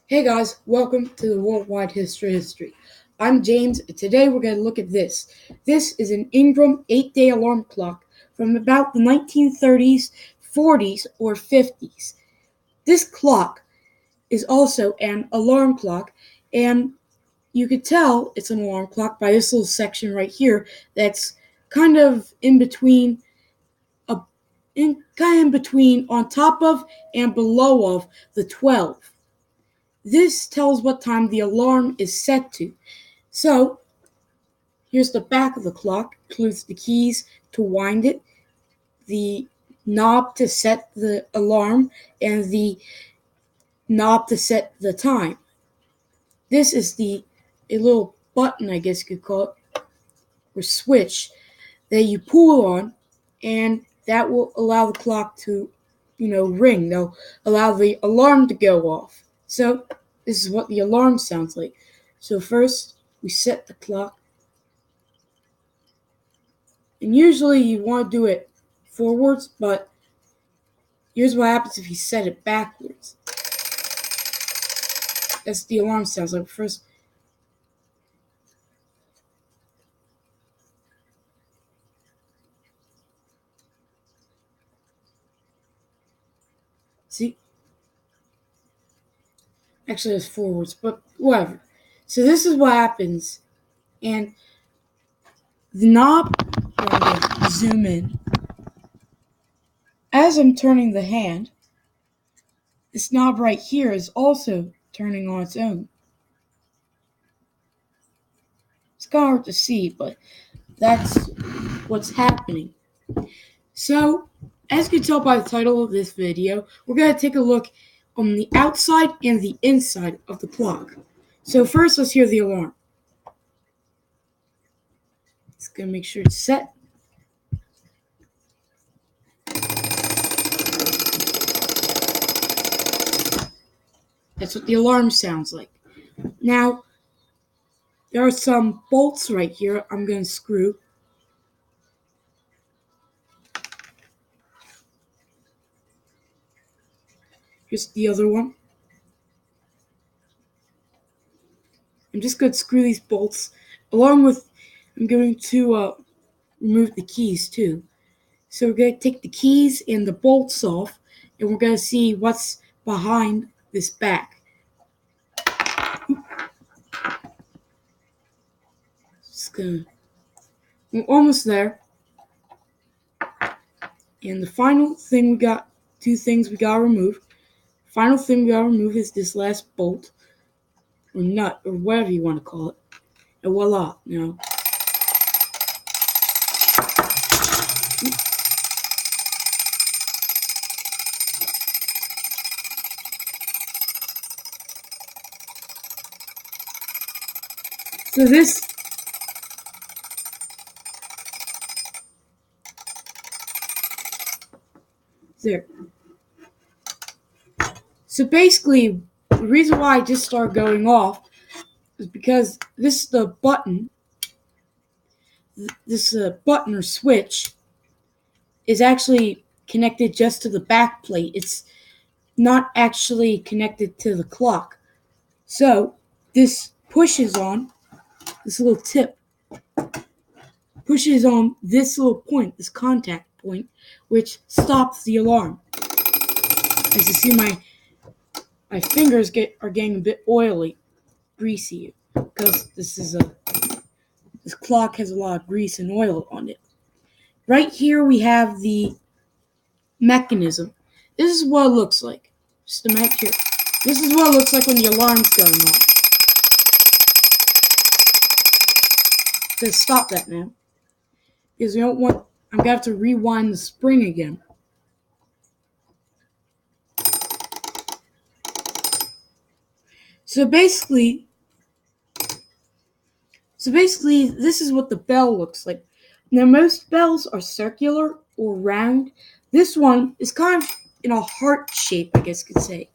Hey guys, welcome to the Worldwide History. I'm James, and today we're going to look at this. This is an Ingraham 8-day alarm clock from about the 1930s, 40s, or 50s. This clock is also an alarm clock, and you could tell it's an alarm clock by this little section right here that's kind of in between, on top of and below of the 12. This tells what time the alarm is set to. So, here's the back of the clock, includes the keys to wind it, the knob to set the alarm, and the knob to set the time. This is a little button, I guess you could call it, or switch that you pull on, and that will allow the clock to, ring. They'll allow the alarm to go off. So, this is what the alarm sounds like. So first, we set the clock. And usually you want to do it forwards, but here's what happens if you set it backwards. That's the alarm sounds like. First, see? Actually, it's forwards, but whatever. So this is what happens. And the knob, I'm going to zoom in. As I'm turning the hand, this knob right here is also turning on its own. It's kind of hard to see, but that's what's happening. So, as you can tell by the title of this video, we're going to take a look on the outside and the inside of the clock. So first, let's hear the alarm. It's going to make sure it's set. That's what the alarm sounds like. Now, there are some bolts right here I'm going to screw. Here's the other one. I'm just going to screw these bolts, along with, I'm going to remove the keys too. So we're going to take the keys and the bolts off, and we're going to see what's behind this back. We're almost there. And the final thing two things we got to remove. Final thing we got to remove is this last bolt, or nut, or whatever you want to call it. And voila, So there. So basically, the reason why I just started going off is because this is the button. This button or switch is actually connected just to the back plate. It's not actually connected to the clock. So this pushes on this little tip, pushes on this little point, this contact point, which stops the alarm. As you see, my fingers are getting a bit oily, greasy, because this clock has a lot of grease and oil on it. Right here we have the mechanism. This is what it looks like. Just a minute here. This is what it looks like when the alarm's going off. So stop that now, because we don't want. I'm gonna have to rewind the spring again. So basically, this is what the bell looks like. Now, most bells are circular or round. This one is kind of in a heart shape, I guess you could say.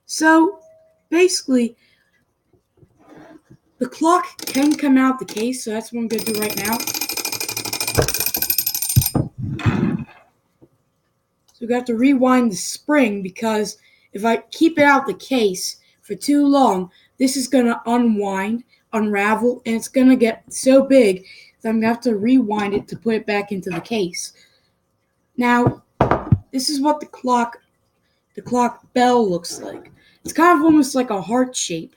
So, basically, the clock can come out the case, so that's what I'm going to do right now. So we have to rewind the spring, because if I keep it out the case for too long, this is going to unravel, and it's going to get so big that I'm going to have to rewind it to put it back into the case. Now, this is what the clock bell looks like. It's kind of almost like a heart shape,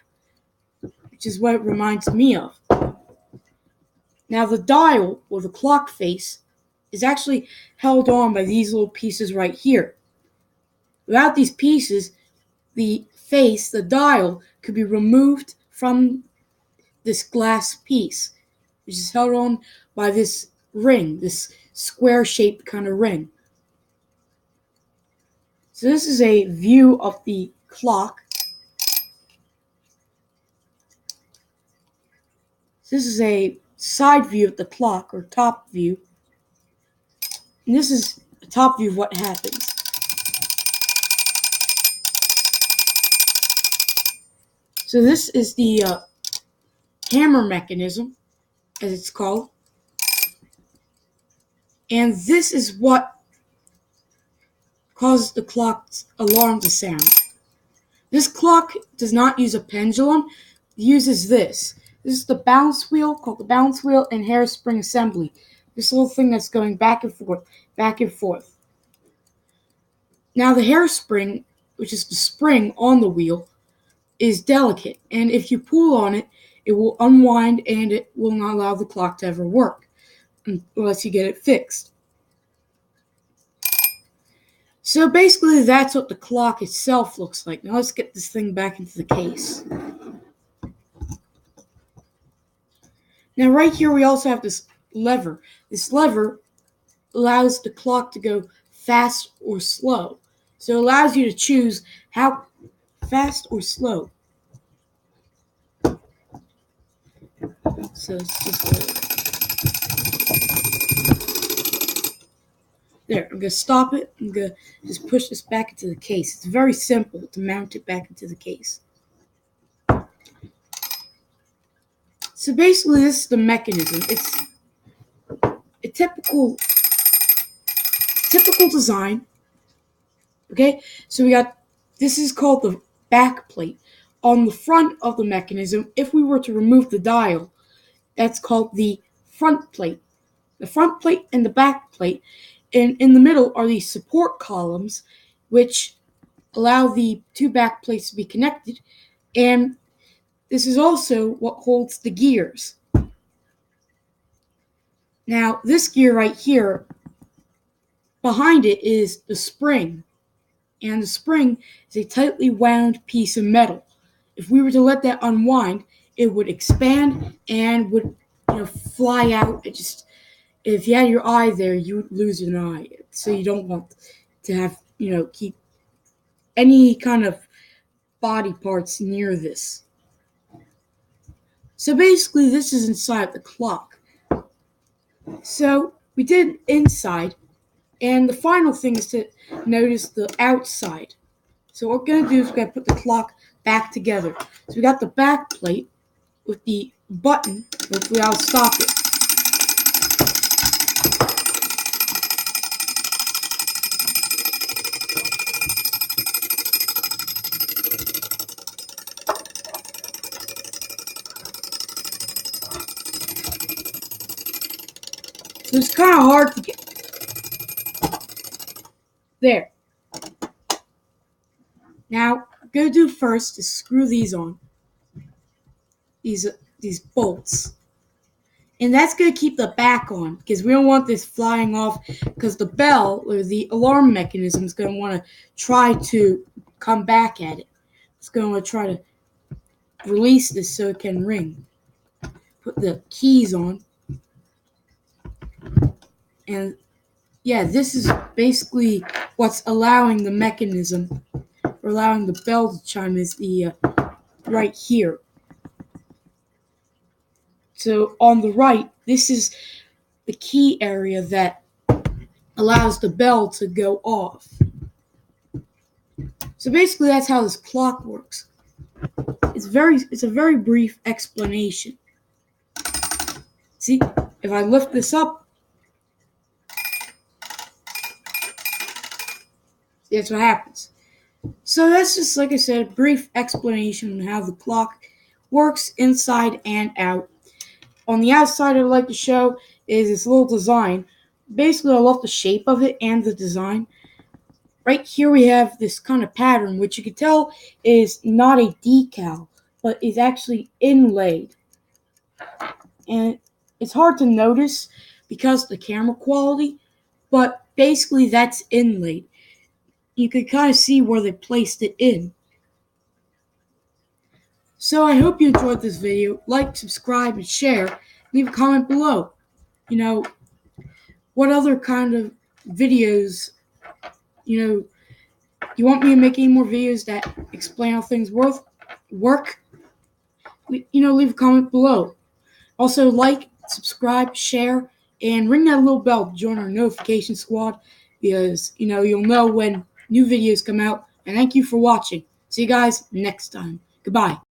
which is what it reminds me of. Now, the dial, or the clock face, is actually held on by these little pieces right here. Without these pieces, the face, the dial, could be removed from this glass piece, which is held on by this ring, this square-shaped kind of ring. So this is a view of the clock. This is a side view of the clock, or top view. And this is a top view of what happens. So this is the hammer mechanism, as it's called. And this is what causes the clock's alarm to sound. This clock does not use a pendulum. It uses this. This is the balance wheel, called the balance wheel and hairspring assembly. This little thing that's going back and forth, back and forth. Now the hairspring, which is the spring on the wheel, is delicate, and if you pull on it, it will unwind and it will not allow the clock to ever work unless you get it fixed. So basically that's what the clock itself looks like. Now let's get this thing back into the case. Now right here we also have this lever. This lever allows the clock to go fast or slow. So it allows you to choose how fast or slow. So it's just there. I'm going to stop it. I'm going to just push this back into the case. It's very simple to mount it back into the case. So basically this is the mechanism. It's a typical design. Okay, so we got, this is called the back plate. On the front of the mechanism, if we were to remove the dial, that's called the front plate. The front plate and the back plate. And in the middle are these support columns, which allow the two back plates to be connected. And this is also what holds the gears. Now, this gear right here, behind it is the spring. And the spring is a tightly wound piece of metal. If we were to let that unwind, it would expand and would, fly out. It just, if you had your eye there, you would lose an eye. So you don't want to have, keep any kind of body parts near this. So basically, this is inside the clock. So we did inside, and the final thing is to notice the outside. So what we're going to do is we're going to put the clock back together. So we got the back plate with the button. Hopefully I'll stop it. So it's kind of hard to get. There. Now, what I'm going to do first is screw these on. These bolts. And that's going to keep the back on, because we don't want this flying off, because the bell, or the alarm mechanism, is going to want to try to come back at it. It's going to want to try to release this so it can ring. Put the keys on. And yeah, this is basically what's allowing the mechanism, or allowing the bell to chime, is the right here. So on the right, this is the key area that allows the bell to go off. So basically that's how this clock works. It's a very brief explanation. See, if I lift this up, see, that's what happens. So that's just, like I said, a brief explanation on how the clock works inside and out. On the outside, I'd like to show is this little design. Basically, I love the shape of it and the design. Right here we have this kind of pattern, which you can tell is not a decal, but is actually inlaid. And it's hard to notice because of the camera quality, but basically that's inlaid. You can kind of see where they placed it in. So I hope you enjoyed this video. Like, subscribe, and share. Leave a comment below. What other kind of videos, you want me to make any more videos that explain how things work? Leave a comment below. Also, like, subscribe, share, and ring that little bell to join our notification squad because, you'll know when new videos come out. And thank you for watching. See you guys next time. Goodbye.